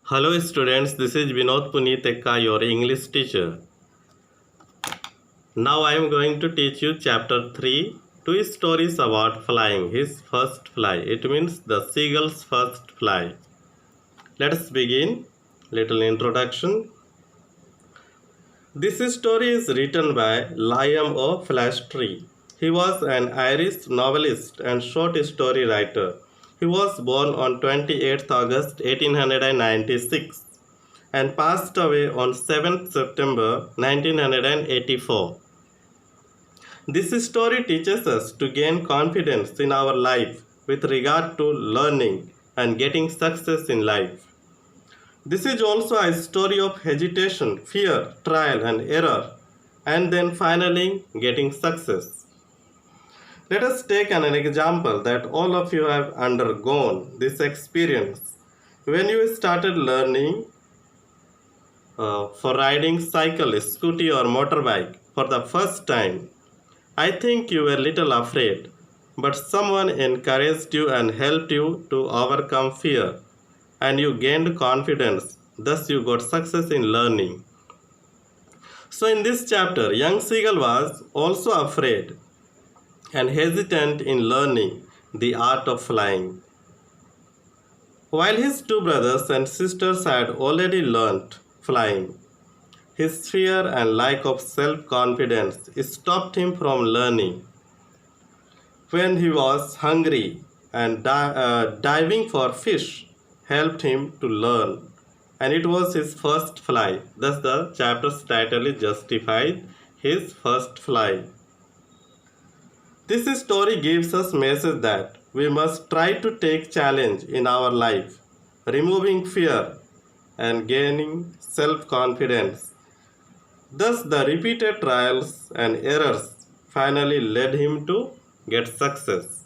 Hello students, this is Vinod Puneet Ekka, your English teacher. Now I am going to teach you chapter 3, two stories about flying, his first fly. It means the seagull's first fly. Let us begin. Little introduction. This story is written by Liam O'Flaherty. He was an Irish novelist and short story writer. He was born on 28th August 1896 and passed away on 7th September 1984. This story teaches us to gain confidence in our life with regard to learning and getting success in life. This is also a story of hesitation, fear, trial, and error, and then finally getting success. Let us take an example that all of you have undergone this experience. When you started learning for riding cycle, scooty, or motorbike for the first time, I think you were little afraid, but someone encouraged you and helped you to overcome fear, and you gained confidence. Thus, you got success in learning. So, in this chapter, young seagull was also afraid and hesitant in learning the art of flying. While his two brothers and sisters had already learnt flying, his fear and lack of self-confidence stopped him from learning. When he was hungry and diving for fish helped him to learn, and it was his first fly. Thus the chapter's title is Justified, his first fly. This story gives us message that we must try to take challenge in our life, removing fear and gaining self-confidence. Thus, the repeated trials and errors finally led him to get success.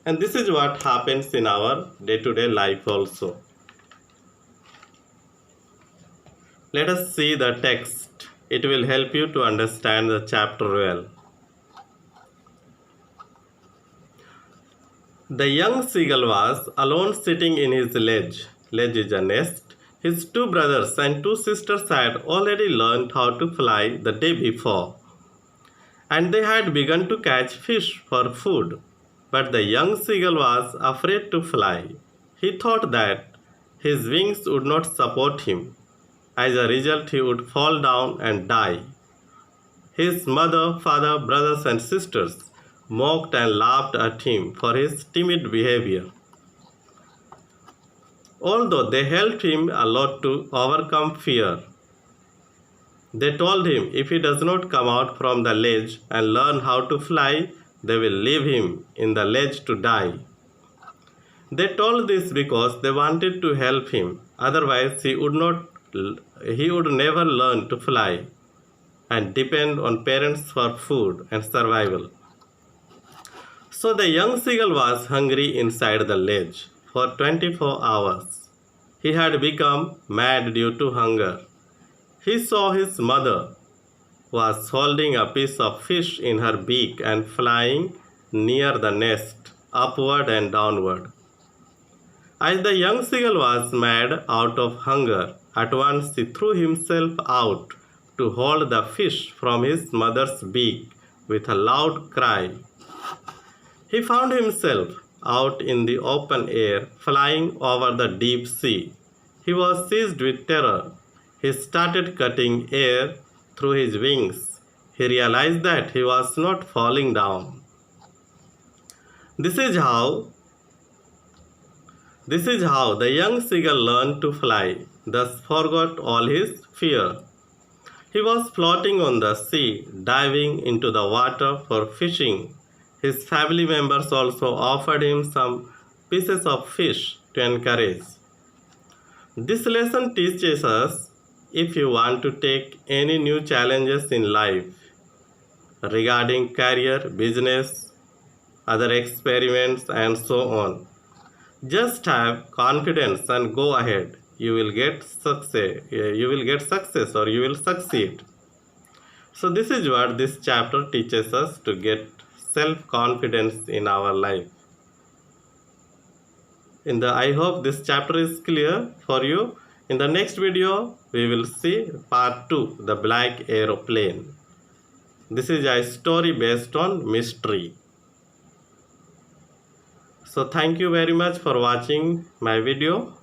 And this is what happens in our day-to-day life also. Let us see the text. It will help you to understand the chapter well. The young seagull was alone sitting in his ledge. Ledge is a nest. His two brothers and two sisters had already learned how to fly the day before, and they had begun to catch fish for food. But the young seagull was afraid to fly. He thought that his wings would not support him. As a result, he would fall down and die. His mother, father, brothers, and sisters mocked and laughed at him for his timid behavior. Although they helped him a lot to overcome fear, they told him if he does not come out from the ledge and learn how to fly, they will leave him in the ledge to die. They told this because they wanted to help him, otherwise he would never learn to fly and depend on parents for food and survival. So the young seagull was hungry inside the ledge for 24 hours. He had become mad due to hunger. He saw his mother was holding a piece of fish in her beak and flying near the nest, upward and downward. As the young seagull was mad out of hunger, at once he threw himself out to hold the fish from his mother's beak with a loud cry. He found himself out in the open air, flying over the deep sea. He was seized with terror. He started cutting air through his wings. He realized that he was not falling down. This is how the young seagull learned to fly, thus forgot all his fear. He was floating on the sea, diving into the water for fishing. His family members also offered him some pieces of fish to encourage. This lesson teaches us if you want to take any new challenges in life regarding career, business, other experiments, and so on, just have confidence and go ahead. You will get success. Or you will succeed. So this is what this chapter teaches us to get self-confidence in our life. I hope this chapter is clear for you. In the next video, we will see part 2, the black aeroplane. This is a story based on mystery. So thank you very much for watching my video.